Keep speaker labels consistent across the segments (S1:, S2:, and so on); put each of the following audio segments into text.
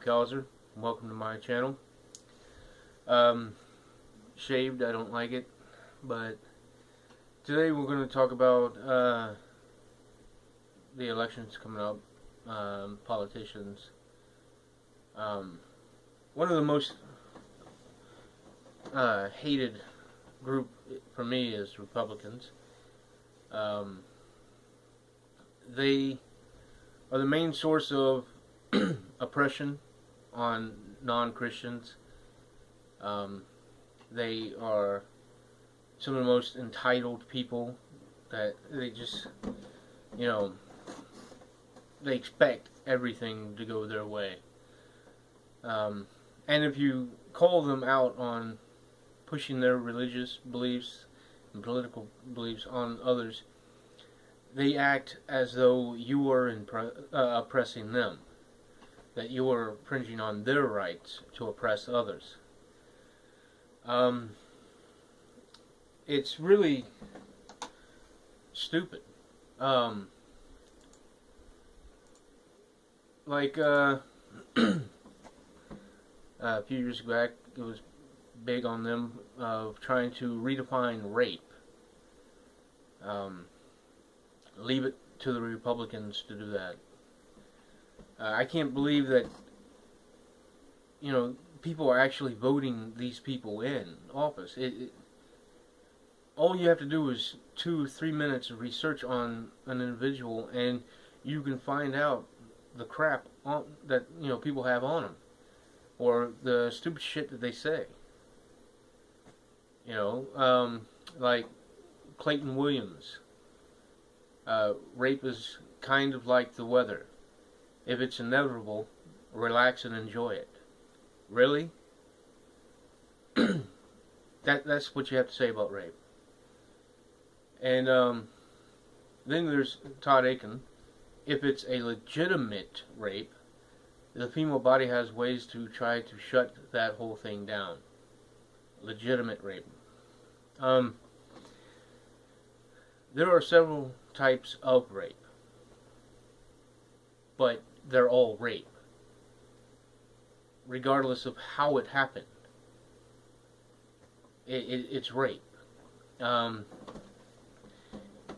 S1: Kaiser. Welcome to my channel. Shaved, I don't like it, but today we're going to talk about the elections coming up, politicians. One of the most hated group for me is Republicans. They are the main source of oppression on non-Christians. They are some of the most entitled people that they just, they expect everything to go their way. And if you call them out on pushing their religious beliefs and political beliefs on others, they act as though you are oppressing them, that you are infringing on their rights to oppress others. It's really stupid. A few years back, it was big on them of trying to redefine rape. Leave it to the Republicans to do that. I can't believe that, people are actually voting these people in office. All you have to do is 2 or 3 minutes of research on an individual, and you can find out the crap that people have on them, or the stupid shit that they say. Like Clayton Williams. Rape is kind of like the weather. If it's inevitable, relax and enjoy it. Really? That's what you have to say about rape. And then there's Todd Aiken. If it's a legitimate rape, the female body has ways to try to shut that whole thing down. Legitimate rape. There are several types of rape, but they're all rape, regardless of how it happened. It's rape.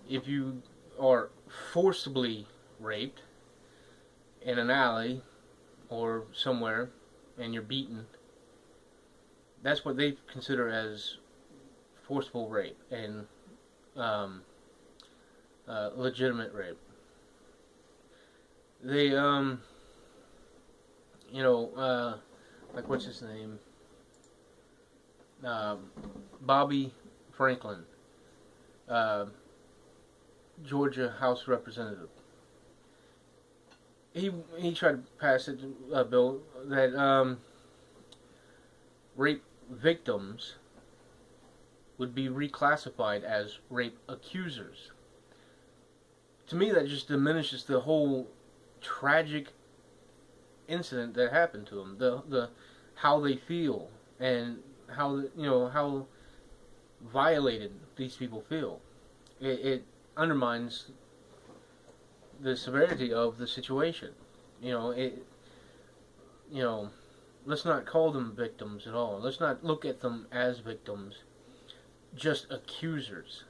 S1: If you are forcibly raped in an alley or somewhere and you're beaten, that's what they consider as forcible rape and legitimate rape. They, like what's his name? Bobby Franklin, Georgia House Representative. He tried to pass a bill that rape victims would be reclassified as rape accusers. To me, that just diminishes the whole tragic incident that happened to them. The how they feel and how how violated these people feel. It undermines the severity of the situation. Let's not call them victims at all. Let's not look at them as victims, just accusers.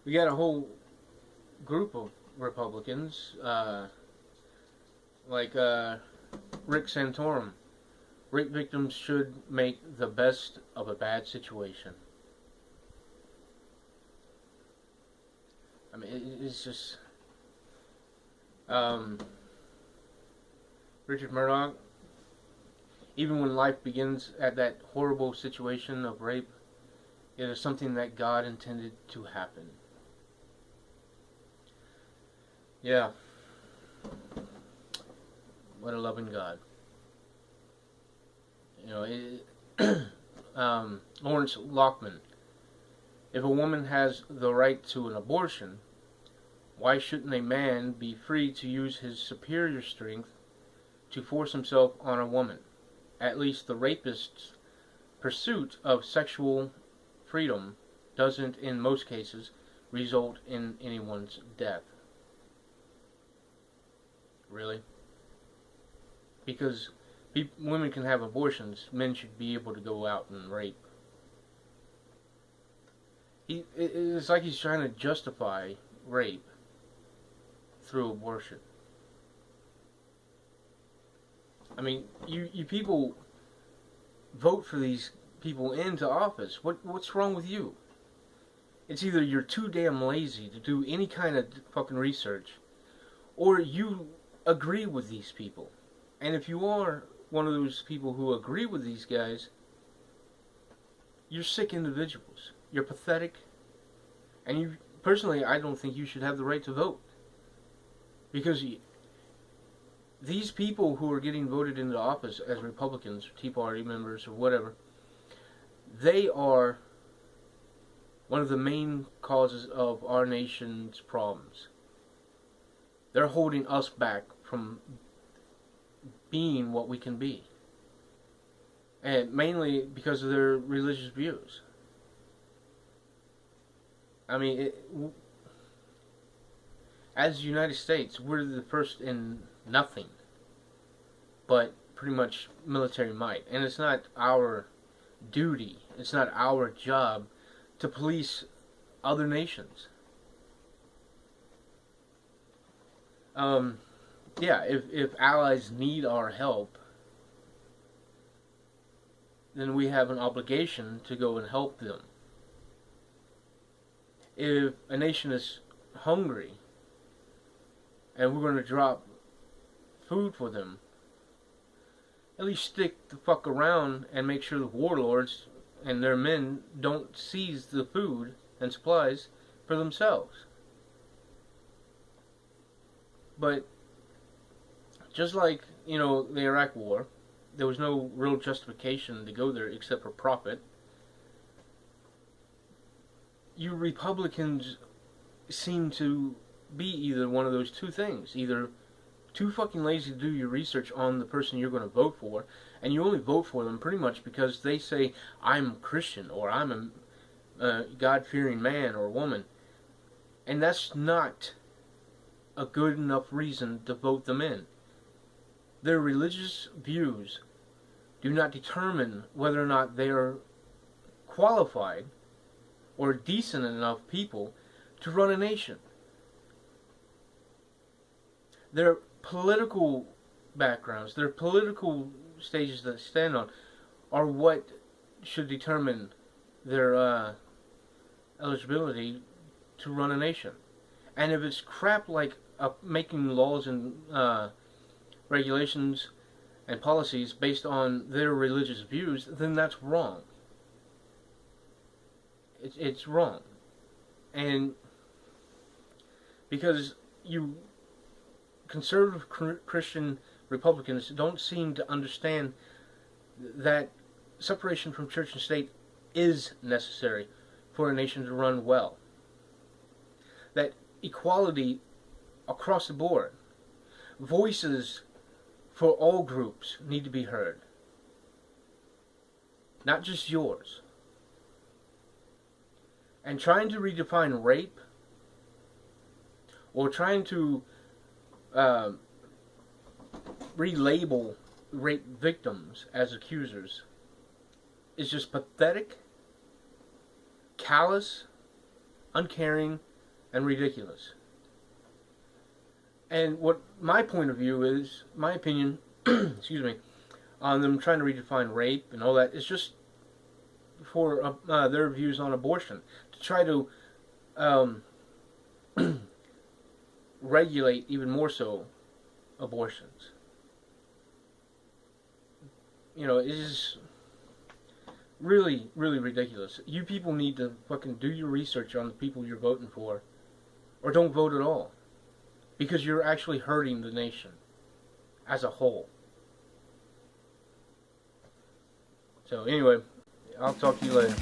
S1: We got a whole group of Republicans, like Rick Santorum. Rape victims should make the best of a bad situation. I mean, it's just Richard Murdoch. Even when life begins at that horrible situation of rape, it is something that God intended to happen. Yeah. What a loving God. Lawrence Lockman. If a woman has the right to an abortion, why shouldn't a man be free to use his superior strength to force himself on a woman? At least the rapist's pursuit of sexual freedom doesn't, in most cases, result in anyone's death. Really? Because women can have abortions, men should be able to go out and rape. It's like he's trying to justify rape through abortion. I mean, you people vote for these people into office. What's wrong with you? It's either you're too damn lazy to do any kind of fucking research, or you agree with these people. And if you are one of those people who agree with these guys, you're sick individuals. You're pathetic. And you, personally, I don't think you should have the right to vote. Because these people who are getting voted into office as Republicans, or Tea Party members, or whatever, they are one of the main causes of our nation's problems. They're holding us back from being what we can be. And mainly because of their religious views. I mean, as the United States, we're the first in nothing but pretty much military might. And it's not our duty, it's not our job to police other nations. Yeah, if allies need our help, then we have an obligation to go and help them. If a nation is hungry and we're going to drop food for them, at least stick the fuck around and make sure the warlords and their men don't seize the food and supplies for themselves. But just like, the Iraq War, there was no real justification to go there except for profit. You Republicans seem to be either one of those two things. Either too fucking lazy to do your research on the person you're going to vote for, and you only vote for them pretty much because they say, I'm Christian, or I'm a God-fearing man or woman. And that's not a good enough reason to vote them in. Their religious views do not determine whether or not they are qualified or decent enough people to run a nation. Their political backgrounds, their political stages that they stand on, are what should determine their eligibility to run a nation. And if it's crap like making laws and regulations and policies based on their religious views, then that's wrong. It's wrong. And because you conservative Christian Republicans don't seem to understand that separation from church and state is necessary for a nation to run well. That equality across the board, voices for all groups need to be heard. Not just yours. And trying to redefine rape, or trying to relabel rape victims as accusers, is just pathetic, callous, uncaring, and ridiculous. And what my point of view is, my opinion, excuse me, on them trying to redefine rape and all that, is just for their views on abortion. To try to regulate even more so abortions. It is really, really ridiculous. You people need to fucking do your research on the people you're voting for, or don't vote at all. Because you're actually hurting the nation as a whole. So anyway, I'll talk to you later.